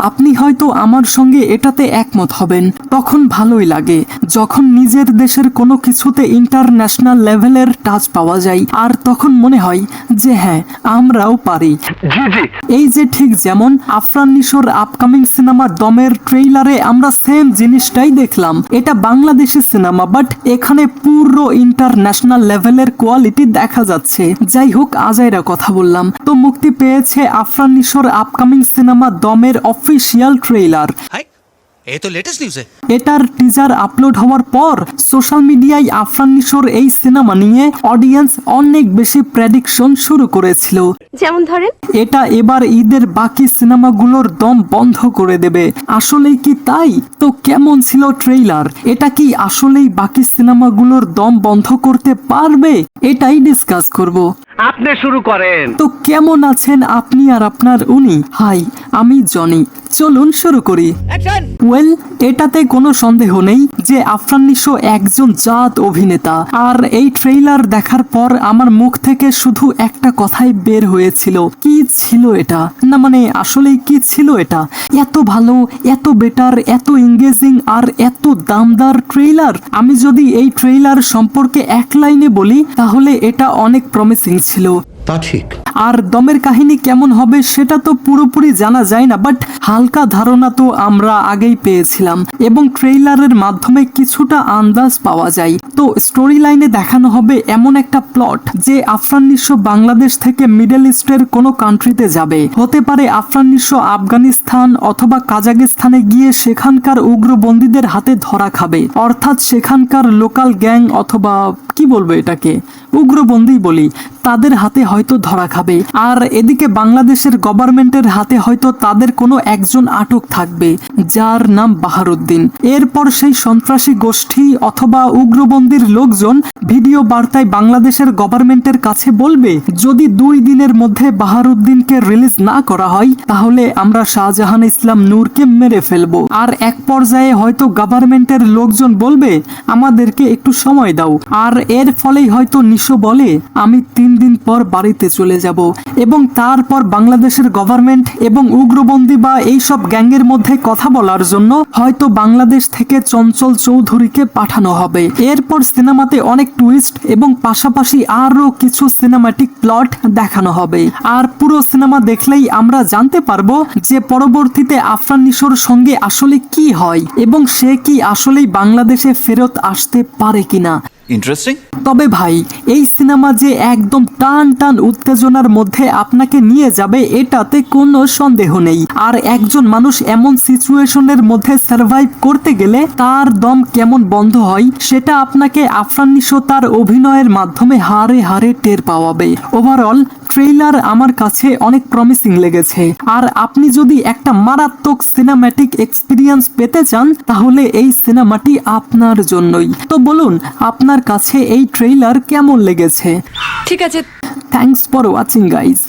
আপনি হয়তো আমার সঙ্গে এটাতে একমত হবেন। তখন ভালোই লাগে যখন নিজের দেশের কোনো কিছুতে ইন্টারন্যাশনাল লেভেলের টাচ পাওয়া যায়, আর তখন মনে হয় যে হ্যাঁ, আমরাও পারি। এই যে ঠিক যেমন আফরান নিশোর আপকামিং সিনেমা দমের ট্রেইলারে আমরা সেম জিনিসটাই দেখলাম। এটা বাংলাদেশি সিনেমা, বাট এখানে পুরো ইন্টারন্যাশনাল লেভেলের কোয়ালিটি দেখা যাচ্ছে। যাই হোক, আজাইরা কথা বললাম। তো মুক্তি পেয়েছে আফরান নিশোর আপকামিং সিনেমা দমের অফিসিয়াল ট্রেইলার। এই তো লেটেস্ট নিউজ। এটার টিজার আপলোড হওয়ার পর সোশ্যাল মিডিয়ায় আফরান নিশোর এই সিনেমা নিয়ে অডিয়েন্স অনেক বেশি প্রেডিকশন শুরু করেছিল। যেমন ধরেন, এটা এবার ঈদের বাকি সিনেমাগুলোর দম বন্ধ করে দেবে। আসলেই কি তাই? তো কেমন ছিল ট্রেইলার? এটা কি আসলেই বাকি সিনেমাগুলোর দম বন্ধ করতে পারবে? এটাই ডিসকাস করব। আপনি শুরু করেন। তো কেমন আছেন আপনি আর আপনার উনি? হাই, আমি জনি। চলুন শুরু করি। ওয়েল, এটাতে কোনো সন্দেহ নেই যে আফরান নিশো একজন জাত অভিনেতা। আর এই ট্রেইলার দেখার পর আমার মুখ থেকে শুধু একটা কথাই বের হয়েছিল, কি ছিল এটা? না মানে আসলেই কি ছিল এটা? এত ভালো, এত বেটার, এত এঙ্গেজিং আর এত দামদার ট্রেইলার। আমি যদি এই ট্রেইলার সম্পর্কে এক লাইনে বলি তাহলে এটা অনেক প্রমিসিং ছিল। তা ঠিক। আর দমের কাহিনী কেমন হবে সেটা তো পুরোপুরি জানা যায় না, বাট হালকা ধারণা তো আমরা আগেই পেয়েছিলাম এবং ট্রেইলারের মাধ্যমে কিছুটা আন্দাজ পাওয়া যায়। তো স্টোরি লাইনে দেখানো হবে এমন একটা প্লট যে আফরান নিশো বাংলাদেশ থেকে মিডল ইস্টের কোনো কান্ট্রিতে যাবে। হতে পারে আফরান নিশো আফগানিস্তান অথবা কাজাকিস্তানে গিয়ে সেখানকার উগ্রবন্দীদের হাতে ধরা খাবে, অর্থাৎ সেখানকার লোকাল গ্যাং অথবা কি বলবো এটাকে, উগ্রবন্দী বলি, তাদের হাতে হয়তো ধরা খাবে। আর এদিকে বাংলাদেশের গভর্নমেন্টের হাতে হয়তো তাদের কোনো একজন আটক থাকবে যার নাম বাহারুদ্দিন। এরপর সেই সন্ত্রাসী গোষ্ঠী অথবা উগ্রবন্দীর লোকজন ভিডিও বার্তায় বাংলাদেশের গভর্নমেন্টের কাছে বলবে যদি 2 দিনের মধ্যে বাহারুদ্দিনকে রিলিজ না করা হয় তাহলে আমরা শাহজাহান ইসলাম নূরকে মেরে ফেলবো। আর এক পর্যায়ে হয়তো গভর্নমেন্টের লোকজন বলবে আমাদেরকে একটু সময় দাও। আর এর ফলেই হয়তো নিশো বলে আমি 3 দিন পর বাড়িতে চলে যাব এবং তারপর বাংলাদেশের গভর্নমেন্ট এবং উগ্রবন্দী বা এইসব গ্যাংয়ের মধ্যে কথা বলার জন্য হয়তো বাংলাদেশ থেকে চঞ্চল চৌধুরীকে পাঠানো হবে। এরপর সিনেমাতে অনেক টুইস্ট এবং পাশাপাশি আরো কিছু সিনেমাটিক প্লট দেখানো হবে। আর পুরো সিনেমা দেখলেই আমরা জানতে পারবো যে পরবর্তীতে আফরান নিশোর সঙ্গে আসলে কি হয় এবং সে কি আসলেই বাংলাদেশে ফেরত আসতে পারে কিনা। ইন্টারেস্টিং। তবে ভাই, এই সিনেমা যে একদম টান টান উত্তেজনার মধ্যে আপনাকে নিয়ে যাবে এটাতে কোনো সন্দেহ নেই। আর একজন মানুষ এমন সিচুয়েশনের মধ্যে সার্ভাইভ করতে গেলে তার দম কেমন বন্ধ হয় সেটা আপনাকে আফরান নিশো তার অভিনয়ের মাধ্যমে হাড়ে হাড়ে টের পাওয়াবে। ওভারঅল ট্রেইলার আমার কাছে অনেক প্রমিসিং লেগেছে। আর আপনি যদি একটা মারাত্মক সিনেম্যাটিক এক্সপিরিয়েন্স পেতে চান তাহলে এই সিনেমাটি আপনার জন্যই। তো বলুন আপনার কাছে এই ট্রেইলার কেমন লেগেছে? ঠিক আছে। Thanks for watching guys.